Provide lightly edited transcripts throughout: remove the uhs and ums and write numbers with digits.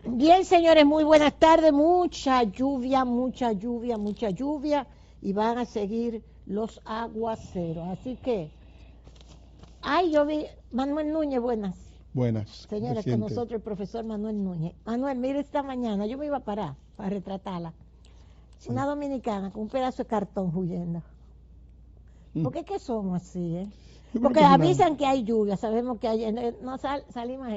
Bien, señores, muy buenas tardes. Mucha lluvia, mucha lluvia, mucha lluvia. Y van a seguir los aguaceros. Así que, ay, yo vi, Manuel Núñez, buenas. Buenas, ¿cómo te Señores, con sientes? nosotros el profesor Manuel Núñez. Manuel, mire esta mañana, yo me iba a parar para retratarla. Una Sí. dominicana con un pedazo de cartón huyendo. Mm. ¿Por qué que somos así, eh? Yo creo Porque que avisan que hay lluvia, sabemos que hay, no salimos,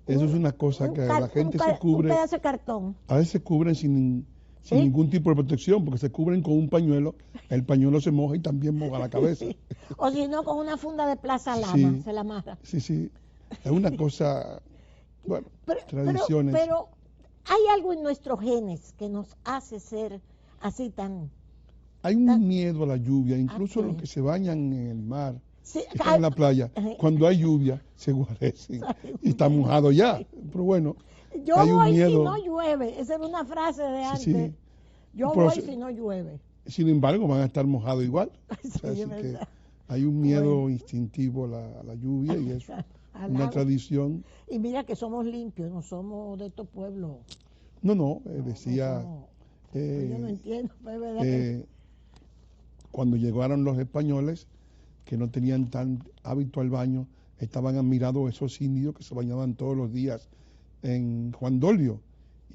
eso es un, una cosa que la gente se un cubre, pedazo de cartón. a veces se cubren sin ¿Sí? ningún tipo de protección, porque se cubren con un pañuelo, el pañuelo se moja y también moja la cabeza. O si no, con una funda de Plaza Sí, Lama, sí, se la amarra. sí, sí. Es una cosa, bueno, Pero, pero, tradiciones. pero hay algo en nuestros genes que nos hace ser así Hay tan un miedo a la lluvia, ¿a incluso los qué? que se bañan en el mar, Sí, que están en la playa, cuando hay lluvia se guarecen y está mojado ya. Pero bueno, yo hay un voy si no miedo, llueve. Esa era una frase de sí, antes. sí. Yo Pero, voy si no llueve. sin embargo, van a estar mojados igual. O sea, Sí, es así que verdad. hay un Bueno, miedo instintivo a la lluvia y es al una agua. tradición. Y mira que somos limpios, no somos de estos pueblos. No, no, No decía, somos. Pues yo no eh, entiendo, pero es verdad que eh, cuando llegaron los españoles, que no tenían tan hábito al baño, estaban admirados esos indios que se bañaban todos los días en Juan Dolio.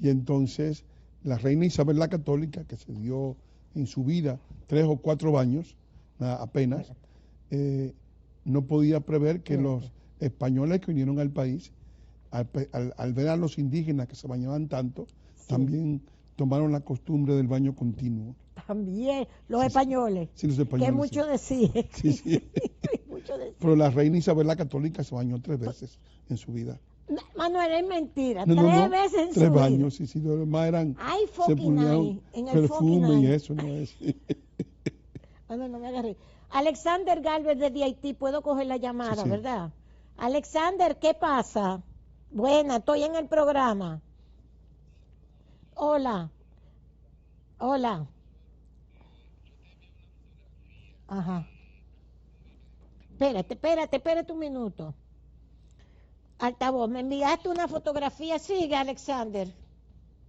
Y entonces la reina Isabel la Católica, que se dio en su vida 3 o 4 baños, apenas, eh, no podía prever que fíjate. los españoles que vinieron al país, al ver a los indígenas que se bañaban tanto, Sí, también tomaron la costumbre del baño continuo. también los Sí, sí, españoles, sí, los que españoles, sí. mucho decir, Sí, sí. mucho decir. Pero la reina Isabel la Católica se bañó 3 veces en su vida. Manuel, es mentira, No, no, 3 veces en tres su vida. baños, sí, sí, los demás eran, Ay, se fucking ponían night, en el fucking perfume y night. eso, no es. Manuel, no me agarré. Alexander Galvez de Haití, puedo coger la Sí, llamada, sí. ¿verdad? Alexander, ¿qué pasa? Buena, estoy en el programa. Hola, hola. Ajá. Espérate un minuto. Altavoz, me enviaste una fotografía, sigue Alexander.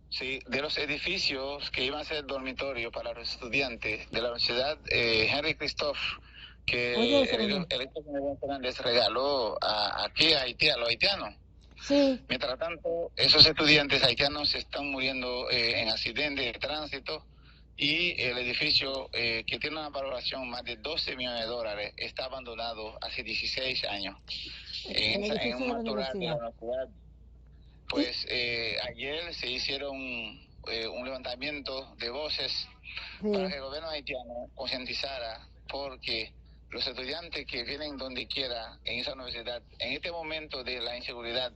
Sí, de los edificios que iban a ser dormitorio para los estudiantes de la Universidad Henry Christoph, Oye, que eso, Manuel. el presidente Fernández regaló aquí a Haití, a los haitianos. Sí, Mientras tanto, esos estudiantes haitianos se están muriendo en accidentes de tránsito y el edificio, que tiene una valoración más de 12 millones de dólares, está abandonado hace 16 años el en edificio un de la matorral de la universidad. universidad. Y, Pues ayer se hicieron un levantamiento de voces para sí. que el gobierno haitiano concientizara, porque los estudiantes que vienen donde quiera en esa universidad, en este momento de la inseguridad,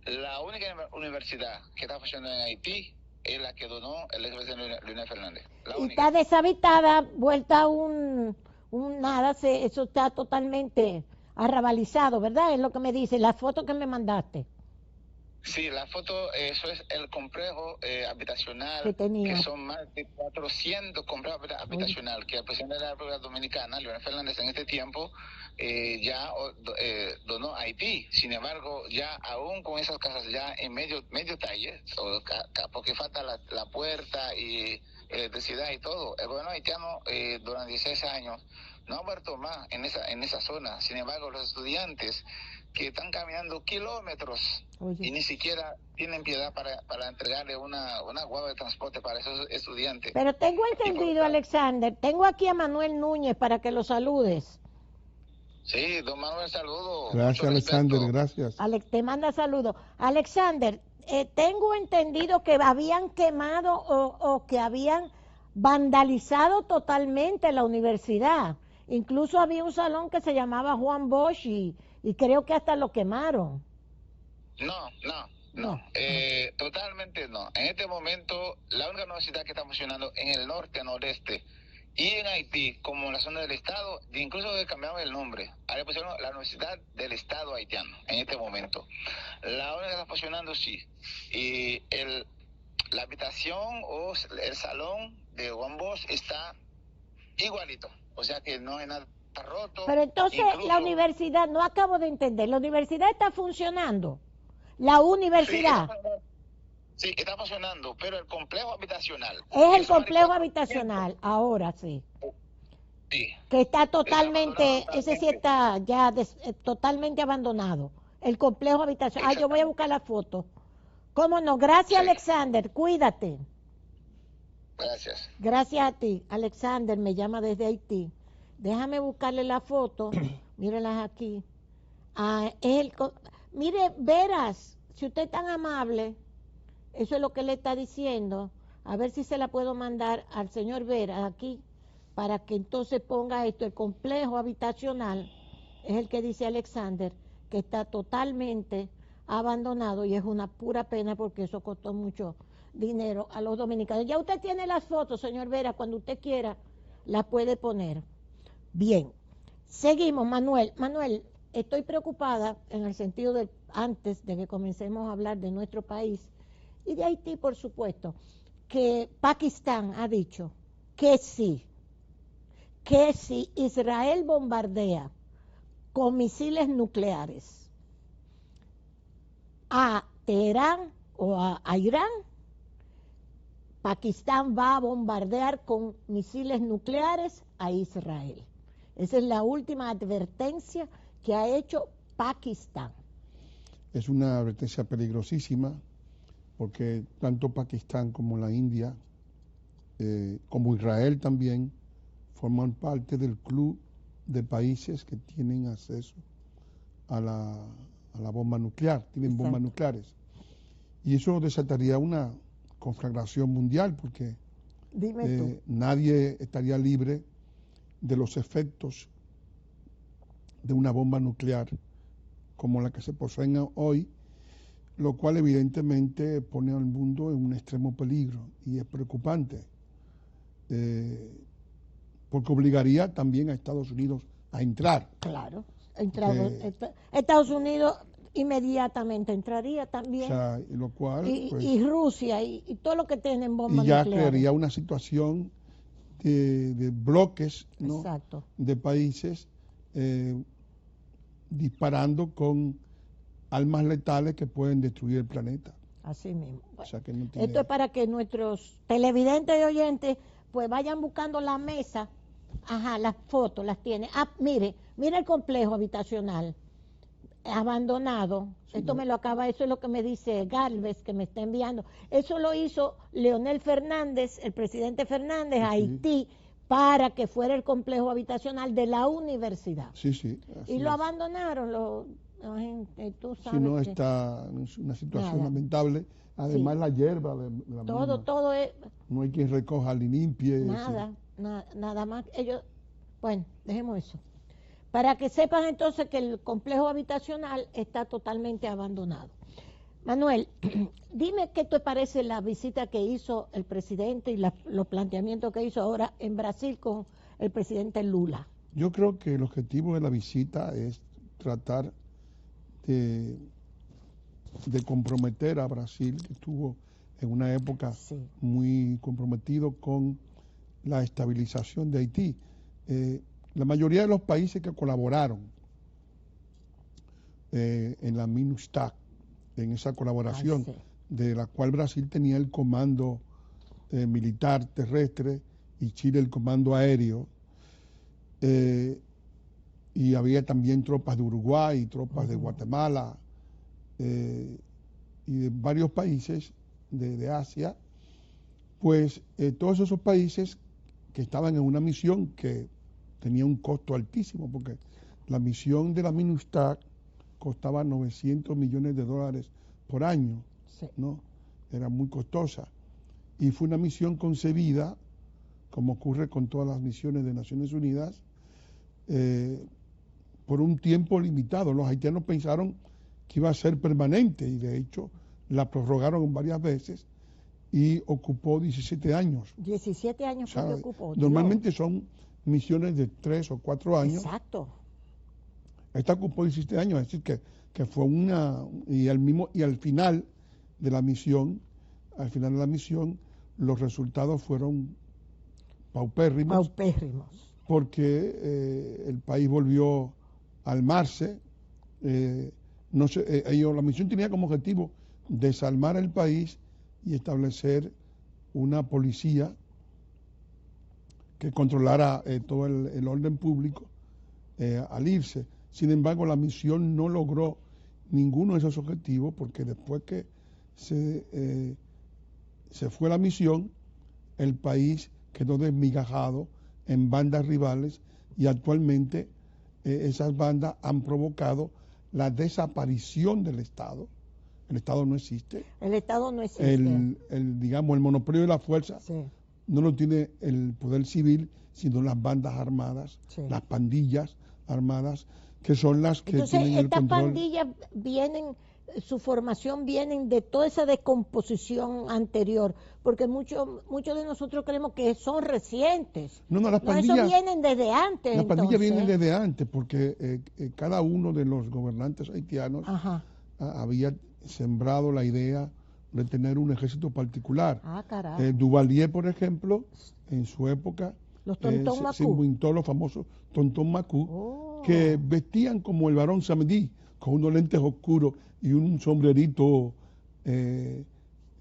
la única universidad que está funcionando en Haití es la que donó el expresidente Leonel Fernández, la Y única. está deshabitada, vuelta a nada, eso está totalmente arrabalizado, ¿verdad? Es lo que me dice, la foto que me mandaste, Sí, la foto, eso es el complejo que habitacional, que tenía. son más de 400 complejos Oye, habitacional, que el presidente de la República Dominicana, Leonel Fernández, en este tiempo ya donó a Haití. Sin embargo, ya aún con esas casas ya en medio talle, porque falta la puerta y electricidad y todo, el gobierno haitiano durante 16 años no ha muerto más en esa zona. Sin embargo, los estudiantes que están caminando kilómetros y oye. ni siquiera tienen piedad para entregarle una guagua de transporte para esos estudiantes. Pero tengo Y por entendido, otra, Alexander, tengo aquí a Manuel Núñez para que lo saludes. sí, don Manuel, saludo, mucho Gracias, Alexander, respeto. gracias. Alex, te manda saludos. Alexander, tengo entendido que habían quemado o que habían vandalizado totalmente la universidad. Incluso había un salón que se llamaba Juan Bosch y creo que hasta lo quemaron. No, No. Ah, totalmente no. En este momento, la única universidad que está funcionando en el norte, nordeste y en Haití, como en la zona del Estado, incluso cambiaron el nombre. Ahora pusieron la Universidad del Estado Haitiano en este momento. La única que está funcionando, sí. Y la habitación o el salón de Juan Bosch está igualito. O sea que no hay nada roto. pero entonces la Incluso, universidad, no acabo de entender, la universidad está funcionando. La sí, universidad. Sí, está funcionando, pero el complejo habitacional. Es el complejo habitacional, ahora sí. Sí. Que está Está totalmente, abandonado ese sí totalmente. está ya totalmente abandonado. El complejo habitacional. Yo voy a buscar la foto. ¿Cómo no? Gracias, Sí, Alexander. Cuídate. gracias. Gracias a ti. Alexander me llama desde Haití. Déjame buscarle la foto. Mírenlas aquí. Ah, mire, Veras, si usted es tan amable, eso es lo que le está diciendo. A ver si se la puedo mandar al señor Veras aquí, para que entonces ponga esto. El complejo habitacional es el que dice Alexander, que está totalmente abandonado y es una pura pena porque eso costó mucho dinero a los dominicanos. Ya usted tiene las fotos, señor Vera, cuando usted quiera las puede poner. Bien, seguimos, Manuel. Manuel, estoy preocupada en el sentido de, antes de que comencemos a hablar de nuestro país y de Haití, por supuesto, que Pakistán ha dicho que si Israel bombardea con misiles nucleares a Teherán o a Irán, Pakistán va a bombardear con misiles nucleares a Israel. Esa es la última advertencia que ha hecho Pakistán. Es una advertencia peligrosísima porque tanto Pakistán como la India, como Israel también, forman parte del club de países que tienen acceso a la bomba nuclear, tienen Exacto. bombas nucleares. Y eso desataría una conflagración mundial porque Dime tú. nadie estaría libre de los efectos de una bomba nuclear como la que se poseen hoy, lo cual evidentemente pone al mundo en un extremo peligro y es preocupante, porque obligaría también a Estados Unidos a entrar. Claro, Porque, Estados Unidos inmediatamente entraría o también, sea, lo cual, y Rusia y todo lo que tienen bombas y ya nucleares. crearía una situación de bloques, ¿no?, Exacto. de países disparando con armas letales que pueden destruir el planeta. Así mismo. O Bueno, sea que no tiene... esto es para que nuestros televidentes y oyentes pues vayan buscando la mesa. Ajá, las fotos las tiene. Ah, mire el complejo habitacional abandonado. Sí, Esto no. me lo acaba, eso es lo que me dice Galvez, que me está enviando. Eso lo hizo Leonel Fernández, el presidente Fernández, a Sí. Haití, para que fuera el complejo habitacional de la universidad. Sí, sí, así Y lo es. abandonaron, la gente, tú Si sabes no que está en una situación nada. lamentable, además Sí. la hierba de la misma, Todo es no hay quien recoja ni limpie. nada, nada más. Ellos, bueno, dejemos eso. Para que sepan entonces que el complejo habitacional está totalmente abandonado. Manuel, dime qué te parece la visita que hizo el presidente y los planteamientos que hizo ahora en Brasil con el presidente Lula. Yo creo que el objetivo de la visita es tratar de comprometer a Brasil, que estuvo en una época Sí. muy comprometido con la estabilización de Haití. La mayoría de los países que colaboraron en la MINUSTAC, en esa colaboración, Sí. de la cual Brasil tenía el comando militar terrestre y Chile el comando aéreo, y había también tropas de Uruguay, tropas de Guatemala y de varios países de Asia, pues todos esos países que estaban en una misión que tenía un costo altísimo, porque la misión de la MINUSTAC costaba $900 millones por año, Sí. ¿no? Era muy costosa. Y fue una misión concebida, como ocurre con todas las misiones de Naciones Unidas, por un tiempo limitado. Los haitianos pensaron que iba a ser permanente y de hecho la prorrogaron varias veces y ocupó 17 años. 17 años O sea, fue que ocupó. normalmente son misiones de 3 o 4 años. Exacto. Esta ocupó 17 años, es decir, que fue una... Y al final de la misión, los resultados fueron paupérrimos, porque el país volvió a armarse. La misión tenía como objetivo desarmar el país y establecer una policía que controlara todo el orden público al irse. Sin embargo, la misión no logró ninguno de esos objetivos porque después que se fue la misión, el país quedó desmigajado en bandas rivales y actualmente esas bandas han provocado la desaparición del Estado. El Estado no existe. El Estado no existe. Digamos, el monopolio de la fuerza Sí. no lo tiene el poder civil, sino las bandas armadas, Sí. las pandillas armadas, que son las que Entonces, tienen el estas control. pandillas vienen, su formación vienen de toda esa descomposición anterior, porque muchos de nosotros creemos que son recientes. No, las No, pandillas, eso vienen desde antes. las pandillas entonces. vienen desde antes, porque cada uno de los gobernantes haitianos Ajá. había sembrado la idea de tener un ejército particular. Ah, carajo. Duvalier, por ejemplo, en su época, Los Tontón se Macú. inventó los famosos Tontón Macú, Oh. que vestían como el varón Samedi, con unos lentes oscuros y un sombrerito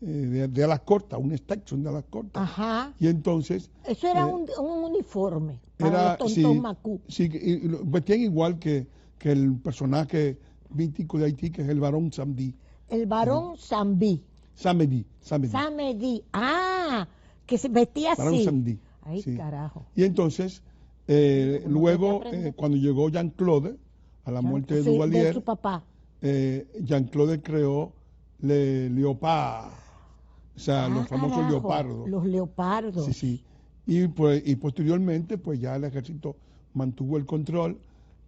de alas cortas, un Stetson de alas cortas. Ajá. Y entonces Eso era un uniforme para los Tontón Macú. sí, y lo vestían igual que el personaje mítico de Haití, que es el varón Samedi. El varón Samedi. Samedi. Samedi. Ah, que se vestía Varón así. Samedi. Ay, Sí. carajo. Y entonces, Como luego, que te aprende. cuando llegó Jean-Claude, a la muerte de Sí, Duvalier, de su papá. Jean-Claude creó le Leopard, o sea, los famosos Carajo, leopardos. Los leopardos. Sí, sí. Y posteriormente, pues ya el ejército mantuvo el control,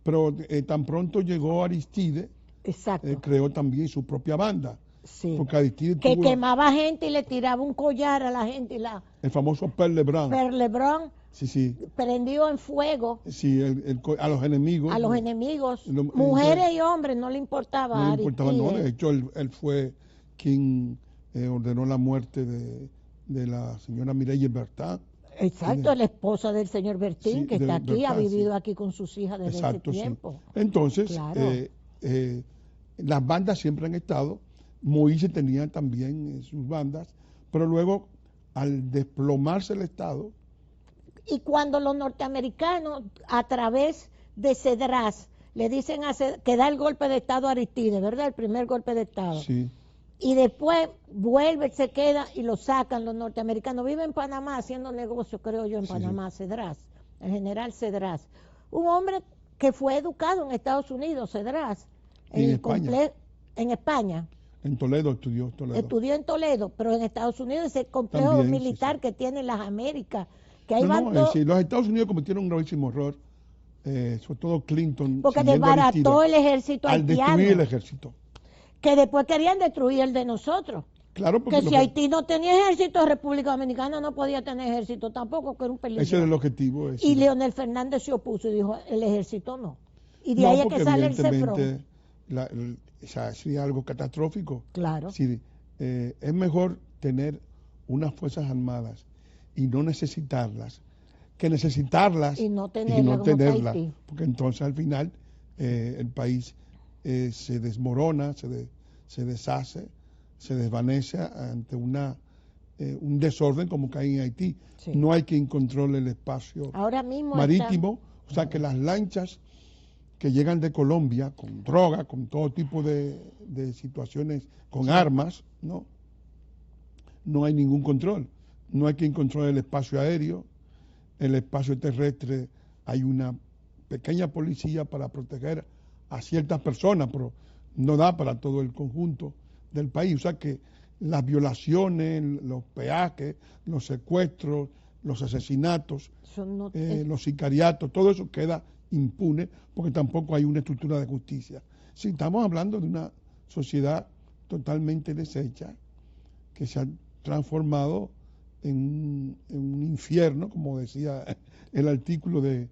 pero tan pronto llegó Aristide, Exacto. creó también su propia banda. Sí. Porque Aristide Que tuvo quemaba gente y le tiraba un collar a la gente y la el famoso Père Lebrun. Per Lebrun Sí, sí. prendió en fuego Sí, a los enemigos. a los enemigos, Lo- mujeres y hombres, no le importaba. No a le importaba, no. Aristide. De hecho, él fue quien ordenó la muerte de la señora Mireille Bertin. Exacto, la esposa del señor Bertín, Sí, que de está aquí, ha Bertin, vivido sí. aquí con sus hijas desde Exacto, ese sí. tiempo. Entonces, Claro. las bandas siempre han estado. Moïse tenía también sus bandas, pero luego, al desplomarse el Estado, Y cuando los norteamericanos, a través de Cedras, le dicen que da el golpe de Estado a Aristide, ¿verdad? El primer golpe de Estado. sí, Y después vuelve, se queda y lo sacan los norteamericanos. Vive en Panamá haciendo negocio, creo yo, en Sí, Panamá, Cedras, el general Cedras. Un hombre que fue educado en Estados Unidos, Cedras, Y en España. en España. en Toledo estudió. Estudió en Toledo, pero en Estados Unidos ese complejo También, sí, militar sí. que tiene las Américas, que ahí No, van no, todos, sí, los Estados Unidos cometieron un gravísimo error, sobre todo Clinton, porque siguiendo a Aristide, desbarató el ejército al haitiano, destruir el ejército. que después querían destruir el de nosotros. Claro, porque Que si Haití no tenía ejército, República Dominicana no podía tener ejército tampoco, que era un peligro. ese era el objetivo. Y Leonel Fernández se opuso y dijo, el ejército no. Y de no, ahí es porque que sale el CEFRON. evidentemente o sea, sería algo catastrófico. Claro. Sí, es mejor tener unas fuerzas armadas y no necesitarlas que necesitarlas Y no tenerlas como tenerlas, Haití. porque entonces al final el país se desmorona, se deshace, se desvanece ante un desorden como que hay en Haití. Sí. No hay quien controle el espacio Ahora mismo marítimo, o sea que las lanchas que llegan de Colombia con droga, con todo tipo de situaciones, con armas, no hay ningún control. No hay quien controle el espacio aéreo, el espacio terrestre, hay una pequeña policía para proteger a ciertas personas, pero no da para todo el conjunto del país. O sea que las violaciones, los peajes, los secuestros, los asesinatos, los sicariatos, todo eso queda impune porque tampoco hay una estructura de justicia. Si estamos hablando de una sociedad totalmente deshecha que se ha transformado en un infierno, como decía el artículo de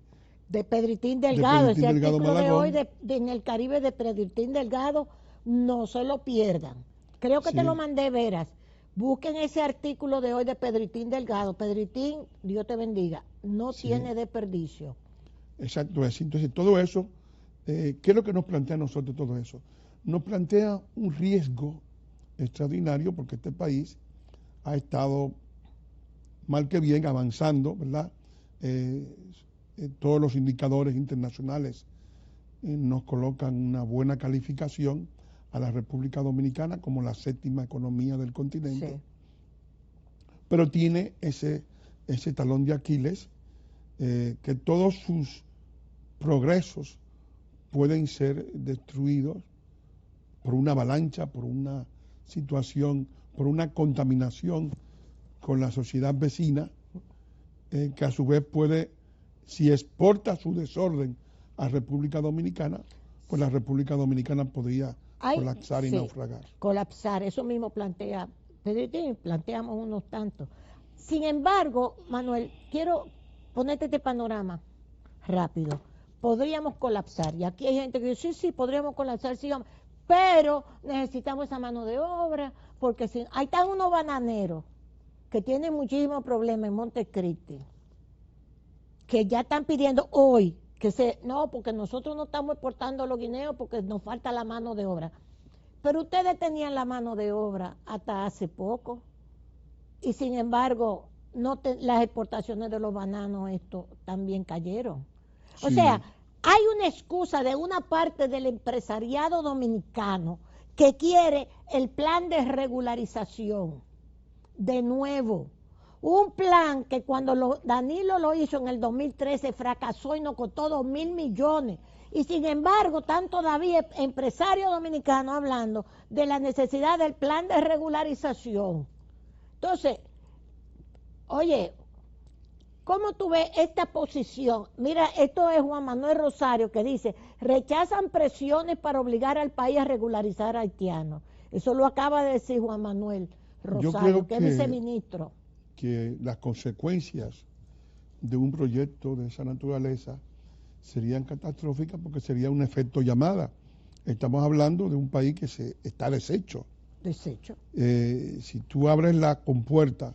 Pedritín Delgado, Pedritín ese Delgado artículo de Malagón. hoy en el Caribe de Pedritín Delgado, no se lo pierdan. Creo que Sí. te lo mandé, Veras. Busquen ese artículo de hoy de Pedritín Delgado. Pedritín, Dios te bendiga, no Sí. tiene desperdicio. Exacto, entonces todo eso, ¿qué es lo que nos plantea a nosotros todo eso? Nos plantea un riesgo extraordinario porque este país ha estado mal que bien avanzando, ¿verdad? Todos los indicadores internacionales nos colocan una buena calificación a la República Dominicana como la 7ª economía del continente, Sí. pero tiene ese talón de Aquiles, que todos sus progresos pueden ser destruidos por una avalancha, por una situación, por una contaminación con la sociedad vecina, que a su vez puede, si exporta su desorden a República Dominicana, pues la República Dominicana podría colapsar y sí, naufragar. Colapsar, eso mismo plantea Pedritín, planteamos unos tantos. Sin embargo, Manuel, quiero ponerte este panorama rápido. Podríamos colapsar, y aquí hay gente que dice, sí, podríamos colapsar, sí, pero necesitamos esa mano de obra, porque si ahí están unos bananeros que tienen muchísimos problemas en Montecristi, que ya están pidiendo hoy no, porque nosotros no estamos exportando los guineos porque nos falta la mano de obra. Pero ustedes tenían la mano de obra hasta hace poco, y sin embargo las exportaciones de los bananos también cayeron. Sí. O sea, hay una excusa de una parte del empresariado dominicano que quiere el plan de regularización. De nuevo, un plan que cuando Danilo lo hizo en el 2013 fracasó y nos costó 2.000 millones. Y sin embargo, están todavía empresarios dominicanos hablando de la necesidad del plan de regularización. Entonces, oye, ¿cómo tú ves esta posición? Mira, esto es Juan Manuel Rosario que dice, rechazan presiones para obligar al país a regularizar a haitianos. Eso lo acaba de decir Juan Manuel Rosario, que es viceministro. Que las consecuencias de un proyecto de esa naturaleza serían catastróficas porque sería un efecto llamada. Estamos hablando de un país que está deshecho. Si tú abres la compuerta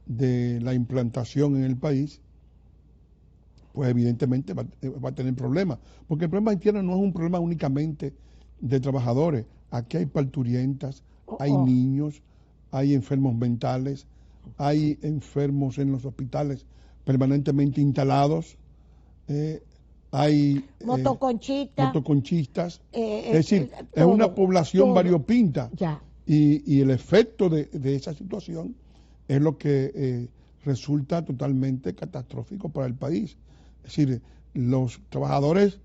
de la implantación en el país, pues evidentemente va a tener problemas. Porque el problema haitiano no es un problema únicamente de trabajadores. Aquí hay parturientas, hay niños, hay enfermos mentales, hay enfermos en los hospitales permanentemente instalados, hay motoconchistas, es decir, es una población variopinta, y el efecto de esa situación es lo que resulta totalmente catastrófico para el país. Es decir, los trabajadores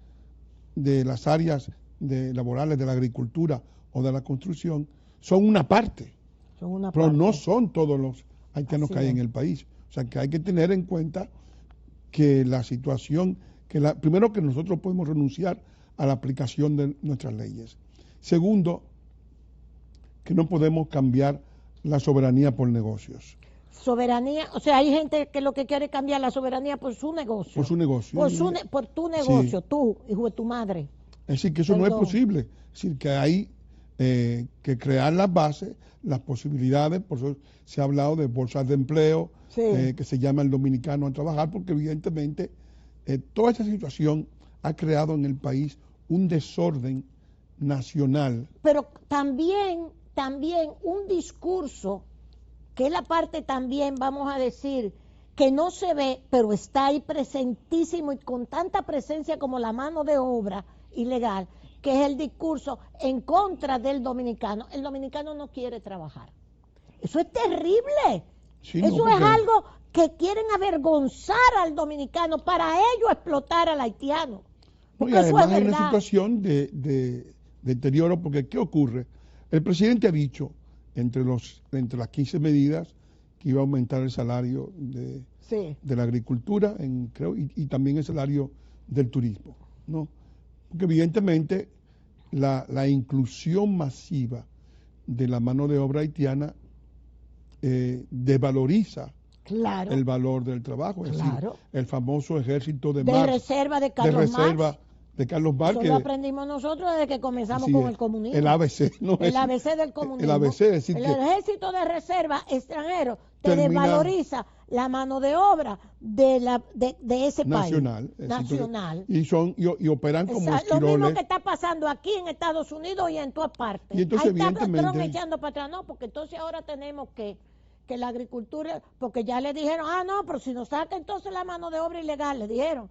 de las áreas laborales de la agricultura o de la construcción son una parte, pero no son todos los haitianos que hay en el país. O sea, que hay que tener en cuenta que la situación, primero que nosotros podemos renunciar a la aplicación de nuestras leyes. Segundo, que no podemos cambiar la soberanía por negocios. Soberanía, o sea, hay gente que lo que quiere cambiar la soberanía por su negocio. Por su negocio. Por tu negocio, sí. Tú, hijo de tu madre. Es decir, que eso no es posible. Es decir, que hay que crear las bases, las posibilidades, por eso se ha hablado de bolsas de empleo, sí. Que se llama el dominicano a trabajar, porque evidentemente toda esta situación ha creado en el país un desorden nacional. Pero también un discurso, que es la parte también, vamos a decir, que no se ve, pero está ahí presentísimo y con tanta presencia como la mano de obra ilegal, que es el discurso en contra del dominicano. El dominicano no quiere trabajar. Eso es terrible. Sí, eso es algo que quieren avergonzar al dominicano para ellos explotar al haitiano. Y además hay una situación de deterioro, porque ¿qué ocurre? El presidente ha dicho entre las 15 medidas que iba a aumentar el salario de la agricultura, y también el salario del turismo, ¿no? Porque evidentemente la inclusión masiva de la mano de obra haitiana desvaloriza el valor del trabajo, es decir, el famoso ejército de reserva de Carlos Marx. Eso lo aprendimos nosotros desde que comenzamos con el comunismo. El ABC, ¿no? El ABC del comunismo. El ABC, es decir, el ejército de reserva extranjero te desvaloriza la mano de obra de ese nacional, país. Nacional. Y operan como esquiroles. Lo mismo que está pasando aquí en Estados Unidos y en todas partes. Y entonces, evidentemente, estamos echando para atrás, no, porque entonces ahora tenemos que que la agricultura, porque ya le dijeron, no, pero si nos saca entonces la mano de obra ilegal, le dijeron,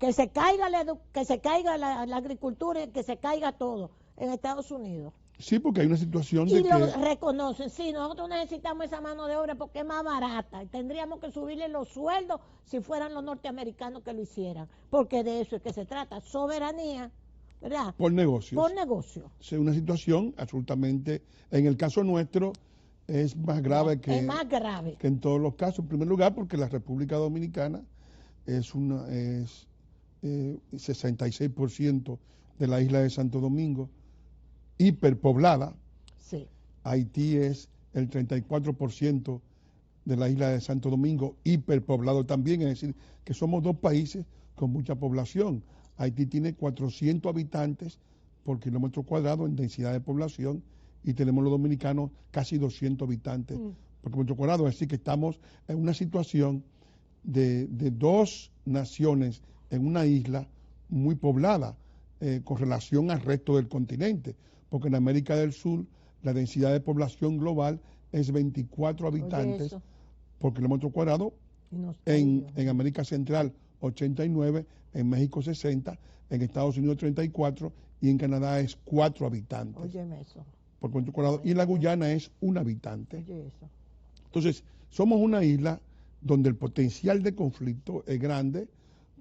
que se caiga la agricultura y que se caiga todo en Estados Unidos. Sí, porque hay una situación Y de lo que... reconocen, sí, nosotros necesitamos esa mano de obra porque es más barata. Tendríamos que subirle los sueldos si fueran los norteamericanos que lo hicieran, porque de eso es que se trata, soberanía, ¿verdad? Por negocios. Por negocio. Es una situación absolutamente, en el caso nuestro, es más grave que... Es más grave. Que en todos los casos. En primer lugar, porque la República Dominicana es 66% de la isla de Santo Domingo, hiperpoblada. Sí. Haití es el 34% de la isla de Santo Domingo, hiperpoblado también, es decir, que somos dos países con mucha población. Haití tiene 400 habitantes por kilómetro cuadrado en densidad de población y tenemos los dominicanos casi 200 habitantes por kilómetro cuadrado, es decir, que estamos en una situación de dos naciones en una isla muy poblada con relación al resto del continente, porque en América del Sur la densidad de población global es 24 habitantes por kilómetro cuadrado, en América Central 89, en México 60, en Estados Unidos 34 y en Canadá es 4 habitantes. Óyeme eso. Por kilómetro cuadrado, y en la Guyana es 1 habitante. Oye eso. Entonces, somos una isla donde el potencial de conflicto es grande,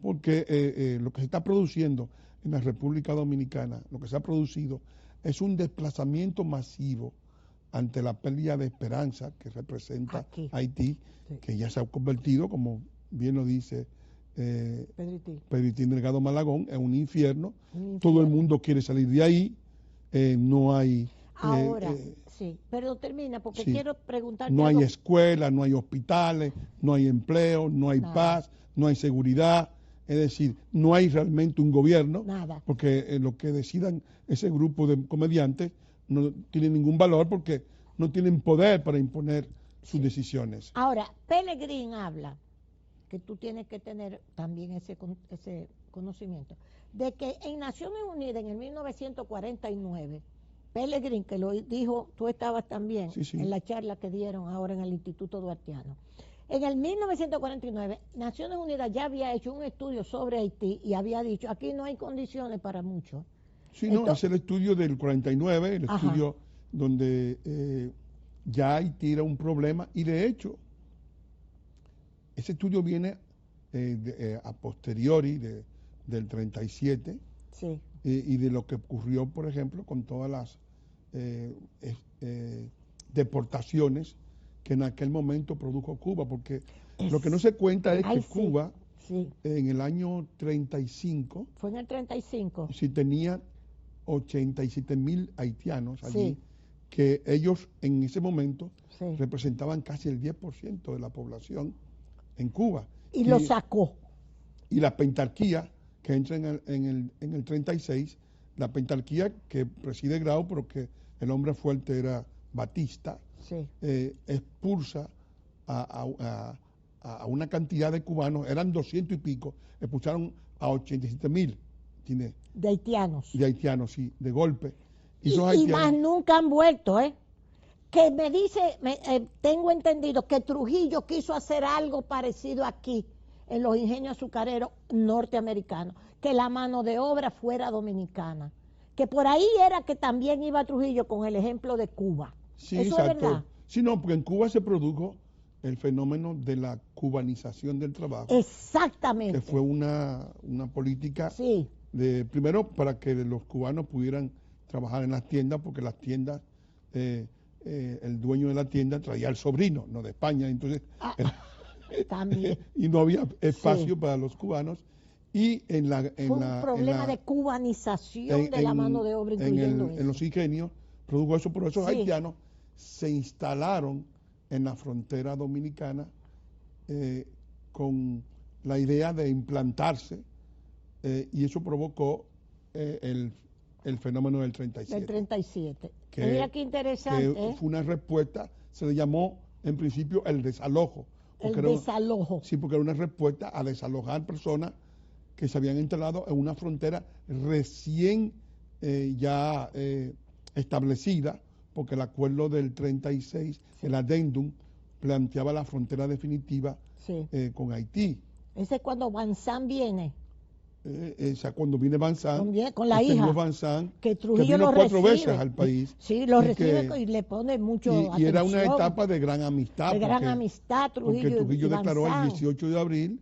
porque lo que se está produciendo en la República Dominicana, lo que se ha producido es un desplazamiento masivo ante la pérdida de esperanza que representa Haití, que ya se ha convertido, como bien lo dice Pedritín Delgado Malagón, en un infierno. Todo el mundo quiere salir de ahí, no hay... Ahora, sí, pero termina, porque quiero preguntarte no hay algo. escuelas, no hay hospitales, no hay empleo, no hay paz, no hay seguridad. Es decir, no hay realmente un gobierno, porque lo que decidan ese grupo de comediantes no tiene ningún valor porque no tienen poder para imponer sus decisiones. Ahora, Pellegrín habla, que tú tienes que tener también ese conocimiento, de que en Naciones Unidas en el 1949, Pellegrín, que lo dijo, tú estabas también en la charla que dieron ahora en el Instituto Duartiano. En el 1949, Naciones Unidas ya había hecho un estudio sobre Haití y había dicho, aquí no hay condiciones para mucho. Sí, no, es el estudio del 49, el estudio donde ya Haití era un problema, y de hecho, ese estudio viene a posteriori del 37, y de lo que ocurrió, por ejemplo, con todas las deportaciones que en aquel momento produjo Cuba, porque lo que no se cuenta es que Cuba en el año 35, fue en el 35, sí, tenía 87,000 haitianos allí, que ellos en ese momento representaban casi el 10% de la población en Cuba. Y lo sacó. Y la pentarquía que entra en el 36, la pentarquía que preside Grau, pero que el hombre fuerte era Batista, expulsa a una cantidad de cubanos, eran 200 y pico, expulsaron a 87,000 de haitianos. De haitianos, sí, de golpe. Y más nunca han vuelto, Que me dice, tengo entendido que Trujillo quiso hacer algo parecido aquí, en los ingenios azucareros norteamericanos, que la mano de obra fuera dominicana. Que por ahí era que también iba Trujillo con el ejemplo de Cuba. Sí, ¿Eso exacto. es verdad? Sí, no, porque en Cuba se produjo el fenómeno de la cubanización del trabajo. Exactamente. Que fue una política primero para que los cubanos pudieran trabajar en las tiendas, porque las tiendas, el dueño de la tienda traía al sobrino, no de España, entonces también. Y no había espacio para los cubanos. Y fue un problema de cubanización de la mano de obra, incluyendo eso. En los ingenios produjo eso, por esos haitianos se instalaron en la frontera dominicana con la idea de implantarse, y eso provocó el fenómeno del 37. Del 37. Mira qué interesante. Que fue una respuesta, se le llamó en principio el desalojo. El desalojo. Sí, porque era una respuesta a desalojar personas que se habían instalado en una frontera recién establecida, porque el acuerdo del 36, el adendum, planteaba la frontera definitiva Sí. con Haití. Ese es cuando Banzán viene, O sea, cuando viene Van Sant, con la hija, Van Sant, que que Trujillo vino lo 4 recibe. veces al país. Sí, lo y recibe que- y le pone mucho y era una atención, etapa de gran amistad. de gran porque- amistad, Porque Trujillo, Trujillo y declaró el Banzán. 18 de abril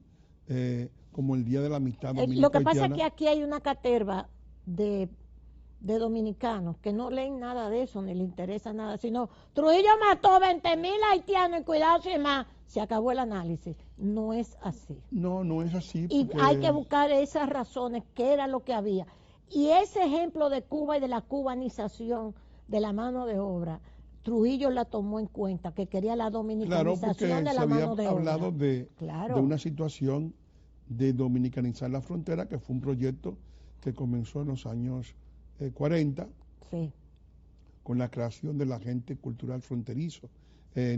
como el Día de la Amistad Lo que pasa es que Dominico-Haitiana. aquí hay una caterva de dominicanos que no leen nada de eso, ni le interesa nada, sino Trujillo mató 20.000 haitianos y cuidado si más, se acabó el análisis. No es así. No, no es así. Y Porque hay que buscar esas razones, qué era lo que había. Y ese ejemplo de Cuba y de la cubanización de la mano de obra, Trujillo la tomó en cuenta, que quería la claro, porque dominicanización de se la había mano de hablado obra. de Claro. una situación de dominicanizar la frontera, que fue un proyecto que comenzó en los años 40 Sí, con la creación del agente cultural fronterizo.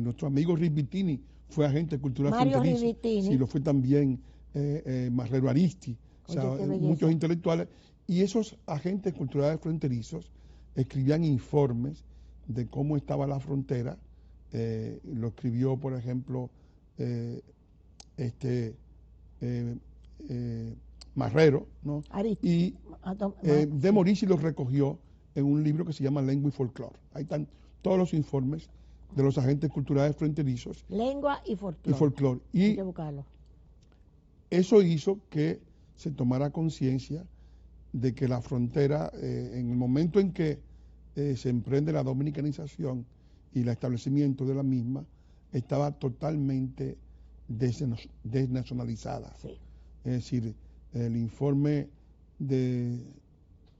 Nuestro amigo Rivitini fue agente cultural Mario fronterizo. Rivitini. Sí, lo fue también Marrero Aristi, o sea, Oye, qué belleza. muchos intelectuales. Y esos agentes culturales fronterizos escribían informes de cómo estaba la frontera. Lo escribió, por ejemplo, Marrero, ¿no? Aristi. Y de Morisi lo recogió en un libro que se llama Lengua y Folclore. Ahí están todos los informes de los agentes culturales fronterizos Lengua y y folclore. folclore. Hay Y que buscarlo. eso hizo que se tomara conciencia de que la frontera, en el momento en que se emprende la dominicanización y el establecimiento de la misma, estaba totalmente desnacionalizada. Sí. Es decir, el informe de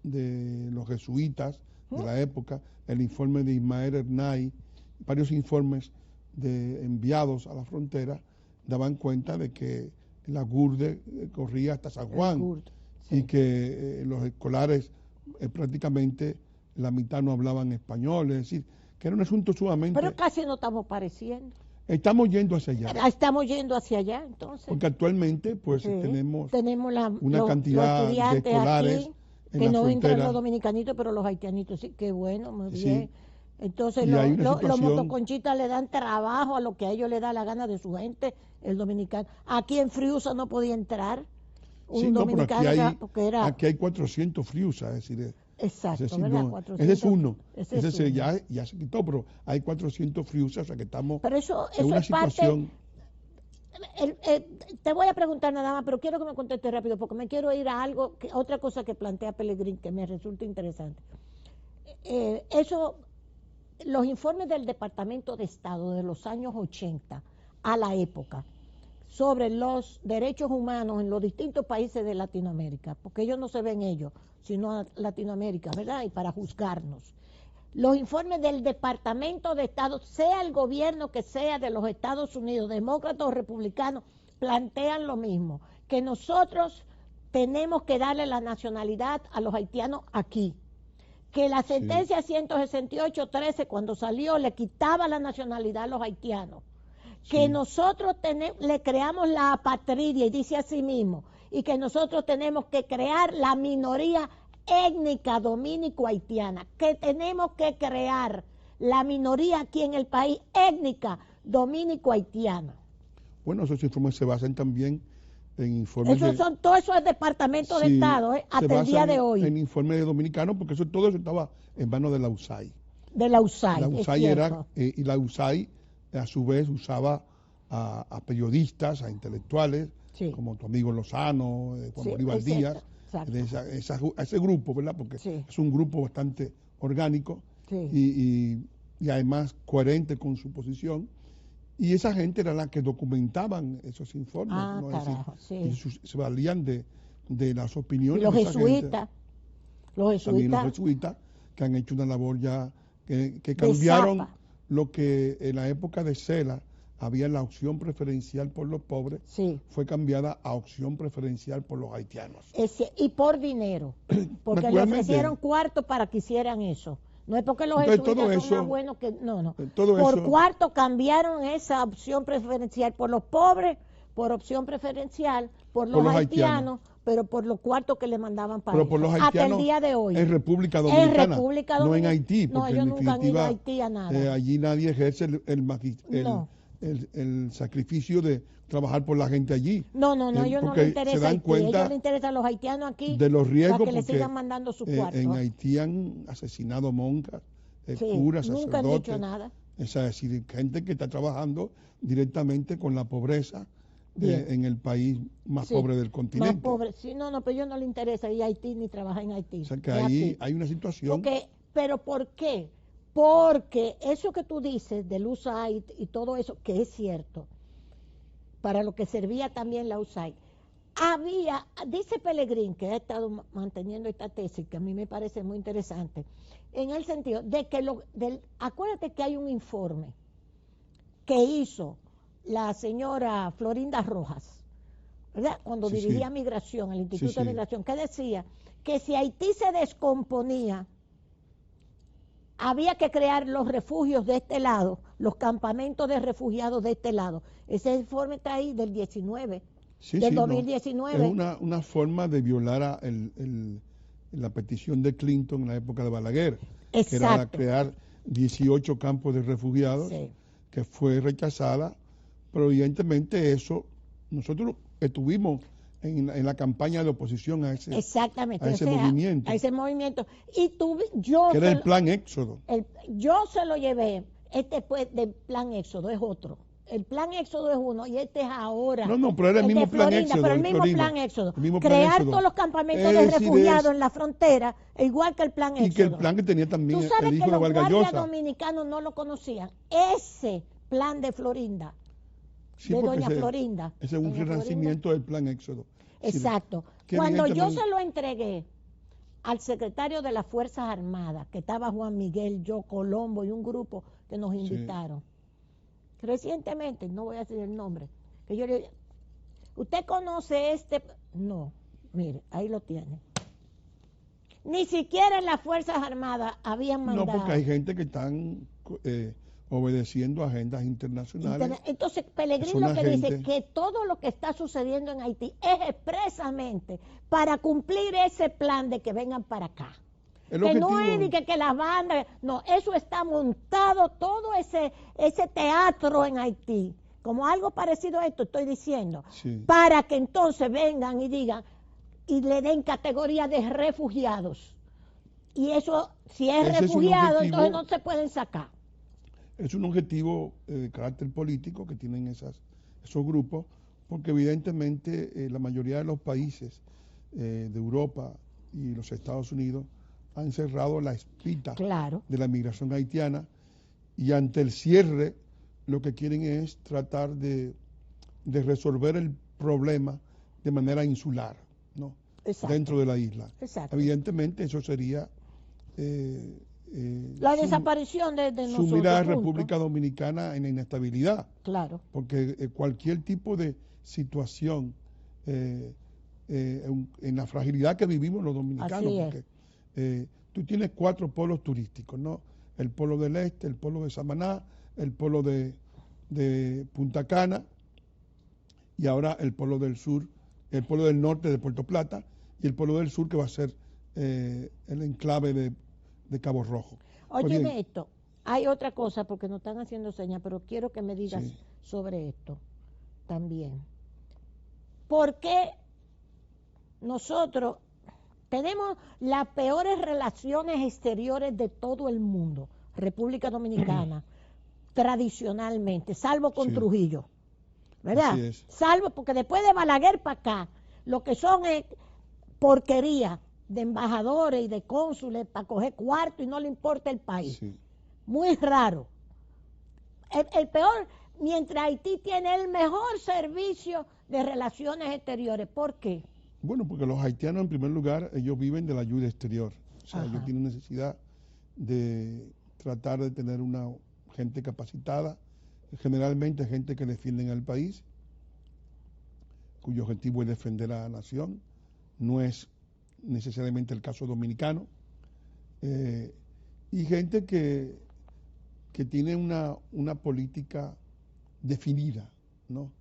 los jesuitas de la época, el informe de Ismael Hernay, varios informes enviados a la frontera, daban cuenta de que la GURDE corría hasta San Juan. GURD, sí. Y que los escolares prácticamente la mitad no hablaban español, es decir, que era un asunto sumamente... Pero casi no estamos pareciendo. Estamos yendo hacia allá, Estamos yendo hacia allá, entonces. porque actualmente pues Sí. tenemos una cantidad de escolares aquí, en que la no entran frontera. los dominicanitos, pero los haitianitos sí, qué bueno, muy Sí. bien. Entonces Y hay una los situación- motoconchistas le dan trabajo a lo que a ellos les da la gana de su gente, el dominicano. Aquí en Friusa no podía entrar un Sí, no, pero dominicano, porque era... aquí hay 400 Friusa, es decir, Exacto, es decir, ¿verdad? no, 400, ese es uno, ese es ese uno. ya se quitó, pero hay 400 Friusa, o sea que estamos Pero eso en una es parte... situación... Te voy a preguntar nada más, pero quiero que me conteste rápido, porque me quiero ir a algo, otra cosa que plantea Pellegrín, que me resulta interesante. Los informes del Departamento de Estado de los años 80 a la época sobre los derechos humanos en los distintos países de Latinoamérica, porque ellos no se ven ellos, sino a Latinoamérica, ¿verdad? Y para juzgarnos. Los informes del Departamento de Estado, sea el gobierno que sea de los Estados Unidos, demócratas o republicanos, plantean lo mismo, que nosotros tenemos que darle la nacionalidad a los haitianos aquí, que la sentencia 168-13 cuando salió le quitaba la nacionalidad a los haitianos, que Sí. nosotros le creamos la apatridia, y dice así mismo, y que nosotros tenemos que crear la minoría étnica dominico-haitiana, que tenemos que crear la minoría aquí en el país étnica dominico-haitiana. Bueno, esos informes se basan también en informes Todo eso es Departamento de sí, Estado, se hasta el día basan de hoy, en informes de dominicanos, porque todo eso estaba en manos de la USAID. de la USAID. La es USAID cierto. y la USAID a su vez usaba a periodistas, a intelectuales, Sí. como tu amigo Lozano, Juan Sí, Bolívar es cierto, Díaz, exacto. a ese grupo, ¿verdad? Porque Sí. es un grupo bastante orgánico Sí. y además coherente con su posición. Y esa gente era la que documentaban esos informes, Ah, ¿no? Es decir, carajo, sí. y se valían de las opiniones Y los de esa gente. jesuitas, También los jesuitas, que han hecho una labor ya, que cambiaron zapa. lo que en la época de Cela había la opción preferencial por los pobres, sí. fue cambiada a opción preferencial por los haitianos. Y por dinero, porque le Naturalmente. ofrecieron cuarto para que hicieran eso. No es porque los Entonces, jesuitas todo son eso- más buenos que... No. todo Por eso- cuarto cambiaron esa opción preferencial por los pobres, por opción preferencial por los haitianos, pero por los cuartos que le mandaban para Pero por los hasta haitianos el día de hoy. en República Dominicana, República no en Dominicana. Haití, No, porque ellos en nunca han ido definitiva a Haití a nada. allí nadie ejerce No. el sacrificio de trabajar por la gente allí. No, ellos no porque les interesa se dan Haití, cuenta ellos les interesan los haitianos aquí de los riesgos, para que le porque sigan mandando sus cuartos. en Haití han asesinado monjas, Sí, curas, nunca han sacerdotes. dicho nada. Es decir, gente que está trabajando directamente con la pobreza en el país más Sí, pobre del continente. Más pobre, sí, pero a ellos no les interesa ir a Haití ni trabajar en Haití. O sea que es ahí aquí. hay una situación. ¿Pero por qué? Porque eso que tú dices del USAID y todo eso, que es cierto, para lo que servía también la USAID, dice Pellegrín, que ha estado manteniendo esta tesis, que a mí me parece muy interesante, en el sentido de que acuérdate que hay un informe que hizo la señora Florinda Rojas, ¿verdad? Cuando dirigía Migración, el Instituto de Migración, que decía que si Haití se descomponía, había que crear los refugios de este lado, los campamentos de refugiados de este lado. Ese informe está ahí del 19, del 2019. No. Es una forma de violar la petición de Clinton en la época de Balaguer, que era crear 18 campos de refugiados, que fue rechazada, pero evidentemente eso, nosotros estuvimos en la campaña de oposición a ese, movimiento. A ese movimiento. Que era el Plan Éxodo. Yo se lo llevé, fue del Plan Éxodo, es otro. El Plan Éxodo es uno y este es ahora. Pero era el mismo Plan Éxodo. Pero el mismo Plan Éxodo. Crear todos los campamentos de refugiados en la frontera, igual que el Plan Éxodo. Y que el plan que tenía también el hijo de Vargas Llosa. Tú sabes que los guardias dominicanos no lo conocían. Ese plan de Florinda. De doña Florinda. Ese es un renacimiento del Plan Éxodo. Exacto. Cuando yo se lo entregué al secretario de las Fuerzas Armadas, que estaba Juan Miguel, yo, Colombo y un grupo que nos invitaron, recientemente, no voy a decir el nombre, que yo le dije, ¿usted conoce este? No, mire, ahí lo tiene. Ni siquiera en las Fuerzas Armadas habían mandado. No, porque hay gente que están obedeciendo agendas internacionales. Entonces, Pellegrín lo que dice que todo lo que está sucediendo en Haití es expresamente para cumplir ese plan de que vengan para acá. Que no es de que las bandas, no, eso está montado, todo ese teatro en Haití, como algo parecido a esto estoy diciendo, para que entonces vengan y digan, y le den categoría de refugiados. Y eso, si es refugiado, entonces no se pueden sacar. Es un objetivo de carácter político que tienen esos grupos, porque evidentemente la mayoría de los países de Europa y los Estados Unidos han cerrado la espita de la migración haitiana, y ante el cierre lo que quieren es tratar de resolver el problema de manera insular, ¿no? Dentro de la isla. Evidentemente eso sería la desaparición de nosotros. Sumir a la República Dominicana en la inestabilidad. Claro. Porque cualquier tipo de situación en la fragilidad que vivimos los dominicanos, porque tú tienes 4 polos turísticos, ¿no? El polo del este, el polo de Samaná, el polo de Punta Cana, y ahora el polo del sur, el polo del norte de Puerto Plata, y el polo del sur que va a ser el enclave de Cabo Rojo. Óyeme esto, hay otra cosa, porque nos están haciendo señas, pero quiero que me digas sobre esto también. ¿Por qué nosotros tenemos las peores relaciones exteriores de todo el mundo, República Dominicana, tradicionalmente, salvo con Trujillo, ¿verdad? Salvo porque después de Balaguer para acá, lo que son es porquería de embajadores y de cónsules para coger cuarto y no le importa el país. Muy raro. El peor, mientras Haití tiene el mejor servicio de relaciones exteriores. ¿Por qué? Bueno, porque los haitianos, en primer lugar, ellos viven de la ayuda exterior. O sea, ellos tienen necesidad de tratar de tener una gente capacitada, generalmente gente que defienden al país, cuyo objetivo es defender a la nación. No es necesariamente el caso dominicano. Y gente que tiene una política definida, ¿no?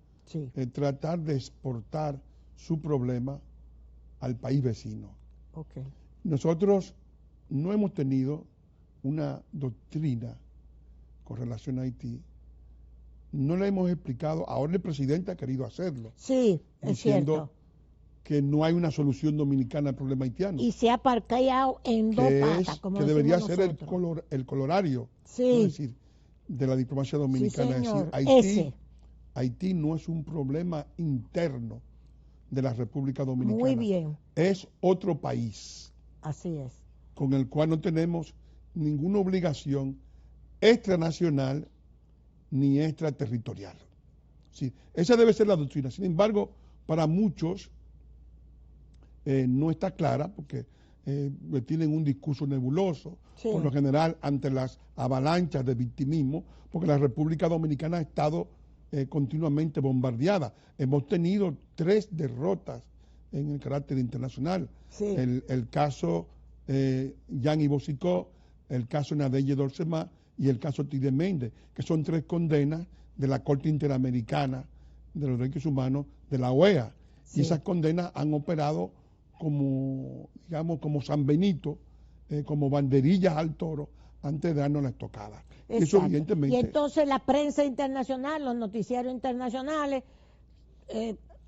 Tratar de exportar su problema al país vecino. Nosotros no hemos tenido una doctrina con relación a Haití no le hemos explicado, ahora el presidente ha querido hacerlo, Sí, es diciendo cierto. que no hay una solución dominicana al problema haitiano, Y se ha parqueado en dos que patas, es como que debería decimos ser nosotros. el colorario, Sí. ¿no? Es decir, de la diplomacia Sí, dominicana. Es señor. decir, Haití no es un problema interno de la República Dominicana. Muy bien, Es otro país así es. con el cual no tenemos ninguna obligación extranacional ni extraterritorial. Sí, esa debe ser la doctrina. Sin embargo, para muchos no está clara porque tienen un discurso nebuloso, Sí. por lo general ante las avalanchas de victimismo, porque la República Dominicana ha estado continuamente bombardeada. Hemos tenido 3 derrotas en el carácter internacional. Sí. El caso Jan Ibosicó, el caso Nadeye Dorsemá y el caso Tide Méndez, que son 3 condenas de la Corte Interamericana de los Derechos Humanos de la OEA. Sí. Y esas condenas han operado como, digamos, como San Benito, como banderillas al toro antes de darnos la estocada. Y eso evidentemente... Y entonces la prensa internacional, los noticiarios internacionales,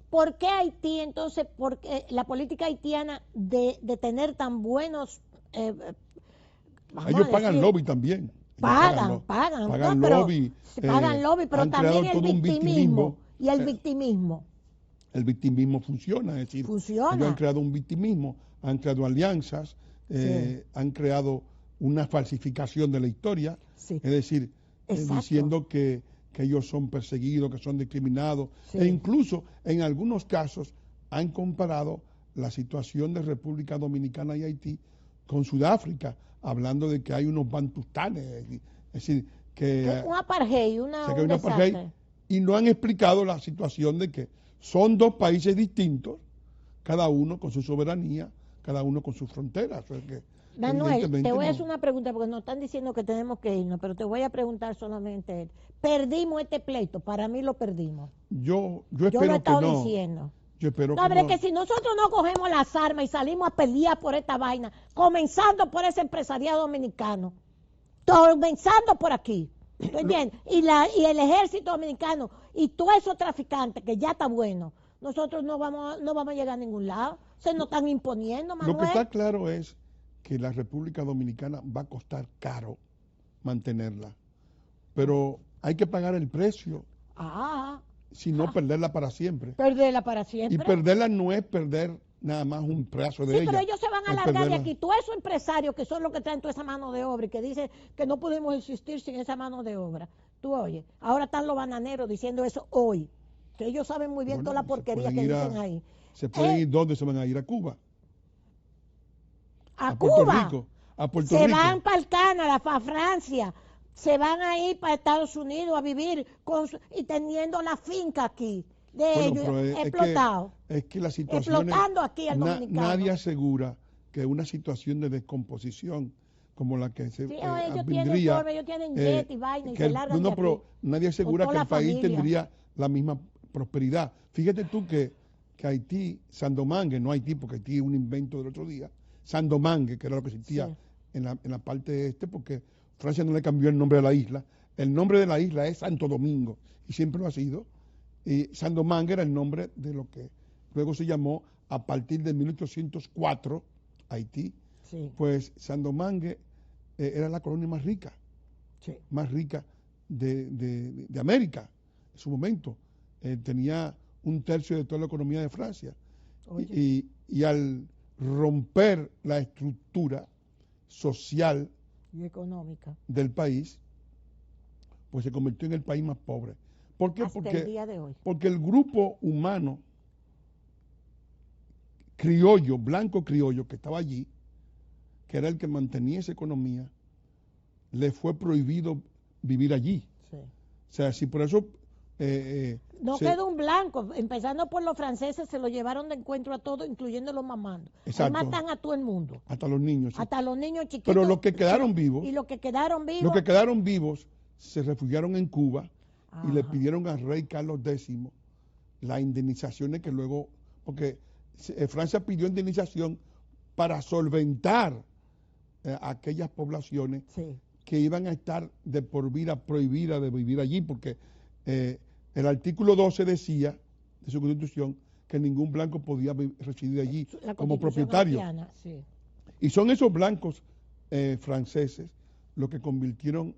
¿por qué Haití entonces, por qué la política haitiana de tener tan buenos... ellos pagan lobby también. Pagan lobby. Pagan lobby, pero también el victimismo y el victimismo. El victimismo funciona, es decir, funciona. Ellos han creado un victimismo, han creado alianzas, Sí. han creado una falsificación de la historia, Sí. es decir, diciendo que ellos son perseguidos, que son discriminados, Sí. e incluso en algunos casos han comparado la situación de República Dominicana y Haití con Sudáfrica, hablando de que hay unos bantustanes, es decir, que un apartheid, un apartheid, desastre. y no han explicado la situación de que son 2 países distintos, cada uno con su soberanía, cada uno con sus fronteras. O sea que, Manuel, te voy a hacer una pregunta porque nos están diciendo que tenemos que irnos, pero te voy a preguntar solamente. Perdimos este pleito, para mí lo perdimos. Yo Yo lo he espero que estado no. diciendo. Yo espero No, que pero no. es que si nosotros no cogemos las armas y salimos a pelear por esta vaina, comenzando por ese empresariado dominicano, comenzando por aquí, ¿tú entiendes? Y el ejército dominicano y todos esos traficantes, que ya está bueno, nosotros no vamos a llegar a ningún lado. Se nos están imponiendo, Manuel. Lo que está claro es que la República Dominicana va a costar caro mantenerla, pero hay que pagar el precio, si no perderla para siempre. Perderla para siempre. Y perderla no es perder nada más un pedazo de ella. Sí, pero ellos se van a es largar de perderla. aquí. Todos esos empresarios que son los que traen toda esa mano de obra y que dicen que no podemos existir sin esa mano de obra. Tú oyes, ahora están los bananeros diciendo eso hoy. Que ellos saben muy bien Bueno, toda la porquería se que pueden ir dicen ahí. ¿Se pueden ir dónde se van a ir? ¿A Cuba? A Puerto Cuba. Rico. A Puerto Se Rico. van para el Canadá, para Francia. Se van a ir para Estados Unidos a vivir y teniendo la finca aquí de Bueno, ellos, pero explotado. Es que la situación Explotando aquí al dominicano. nadie asegura que una situación de descomposición como la que se Sí, ellos tienen vendría, forma, ellos tienen jet y vaina y que se largan de aquí. pero nadie asegura Con que toda el país la familia. tendría la misma prosperidad. Fíjate tú que Haití, Sandomangue, no Haití porque Haití es un invento del otro día, Sandomangue, que era lo que existía Sí. en la parte este, porque Francia no le cambió el nombre de la isla. El nombre de la isla es Santo Domingo y siempre lo ha sido. Y Sandomangue era el nombre de lo que luego se llamó a partir de 1804 Haití. Sí, Pues Sandomangue era la colonia más rica sí. de América en su momento. Tenía 1/3 de toda la economía de Francia. Oye. Y al romper la estructura social Y económica. del país, pues se convirtió en el país más pobre. ¿Por qué? Hasta el día de hoy. Porque el grupo humano criollo, blanco criollo que estaba allí, que era el que mantenía esa economía, le fue prohibido vivir allí. Sí. O sea, si por eso... No quedó un blanco, empezando por los franceses, se lo llevaron de encuentro a todos, incluyendo los mamandos. Ahí Exacto. matan a todo el mundo, hasta los niños. Sí. hasta los niños chiquitos. Pero los que quedaron vivos, Y los que quedaron vivos, se refugiaron en Cuba y le Ajá. pidieron al rey Carlos X las indemnizaciones que luego, porque Francia pidió indemnización para solventar aquellas poblaciones Sí. que iban a estar de por vida prohibidas de vivir allí, porque El artículo 12 decía de su constitución que ningún blanco podía residir allí como propietario. Haitiana, sí. Y son esos blancos franceses los que convirtieron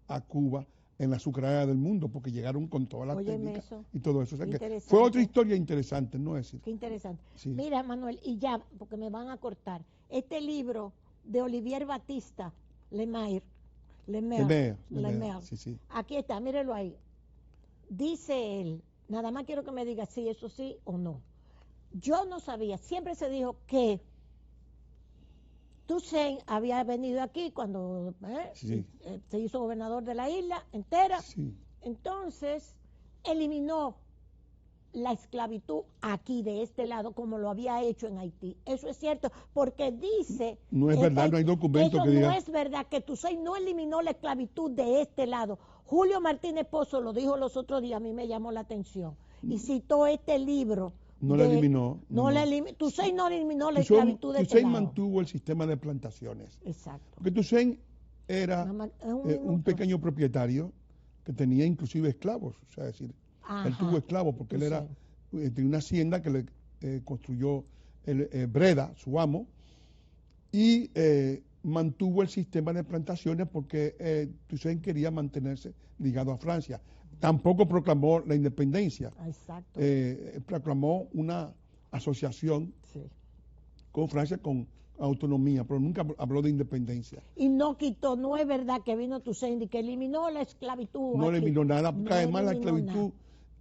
a Cuba en la azucarera del mundo, porque llegaron con todas las técnicas y todo eso. O sea que fue otra historia interesante, ¿no es decir? Qué interesante. Sí. Mira, Manuel, y ya, porque me van a cortar, este libro de Olivier Batista Lemaire, sí. Aquí está, mírelo ahí. Dice él, nada más quiero que me diga si eso sí o no. Yo no sabía, siempre se dijo que Toussaint había venido aquí cuando se hizo gobernador de la isla entera. Sí. Entonces, eliminó la esclavitud aquí de este lado como lo había hecho en Haití. Eso es cierto, porque dice... No es verdad, no hay documento que diga... No es verdad que Toussaint no eliminó la esclavitud de este lado. Julio Martínez Pozo lo dijo los otros días, a mí me llamó la atención, y citó este libro. No la eliminó. Toussaint no eliminó la esclavitud de este lado. Toussaint mantuvo el sistema de plantaciones. Exacto. Porque Toussaint era un pequeño propietario que tenía inclusive esclavos, o sea, es decir, él tuvo esclavos porque él tenía una hacienda que le construyó Breda, su amo, y mantuvo el sistema de plantaciones porque Toussaint quería mantenerse ligado a Francia. Tampoco proclamó la independencia. Exacto. Proclamó una asociación con Francia con autonomía, pero nunca habló de independencia. Y no quitó, no es verdad que vino Toussaint y que eliminó la esclavitud. No eliminó nada, porque además la esclavitud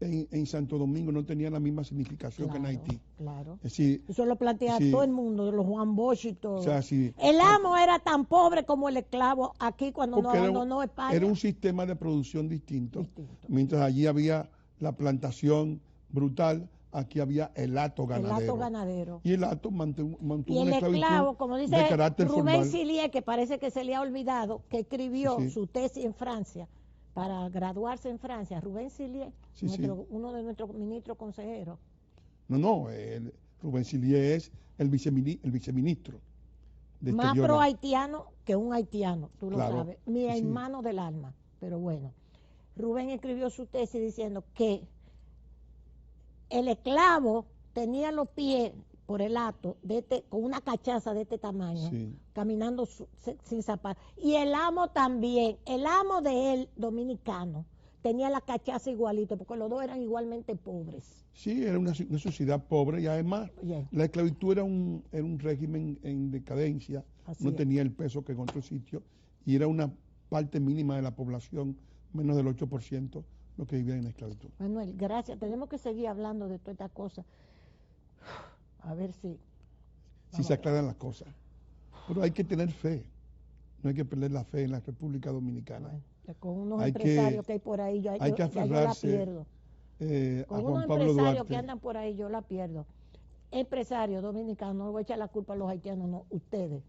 en Santo Domingo no tenía la misma significación que en Haití. Claro. Es decir, eso lo plantea todo el mundo, los Juan Bosch y todo. O sea, el amo era tan pobre como el esclavo aquí cuando no abandonó España. Era un sistema de producción distinto. Mientras allí había la plantación brutal, aquí había el hato ganadero. Y el hato mantuvo una esclavitud como dice de carácter Rubén formal. Sillier, que parece que se le ha olvidado, que escribió su tesis en Francia, para graduarse en Francia, Rubén Sillier, uno de nuestros ministros consejeros. Rubén Sillier es el viceministro de más pro haitiano que un haitiano, tú lo sabes, mi hermano del alma. Pero bueno, Rubén escribió su tesis diciendo que el esclavo tenía los pies por el hato con una cachaza de este tamaño, caminando sin zapatos. Y el amo también, el amo de él, dominicano, tenía la cachaza igualito, porque los dos eran igualmente pobres. Sí, era una sociedad pobre y además la esclavitud era un régimen en decadencia, tenía el peso que en otros sitios y era una parte mínima de la población, menos del 8%, lo que vivía en la esclavitud. Manuel, gracias. Tenemos que seguir hablando de todas estas cosas. A ver si se aclaran las cosas. Pero hay que tener fe. No hay que perder la fe en la República Dominicana. Bueno, con unos empresarios que hay por ahí, yo la pierdo. Con unos empresarios que andan por ahí, yo la pierdo. Empresarios dominicanos, no voy a echar la culpa a los haitianos, no, ustedes.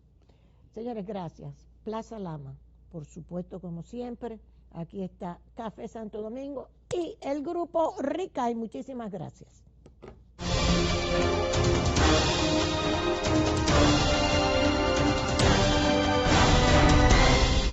Señores, gracias. Plaza Lama, por supuesto, como siempre. Aquí está Café Santo Domingo y el grupo Ricay. Muchísimas gracias.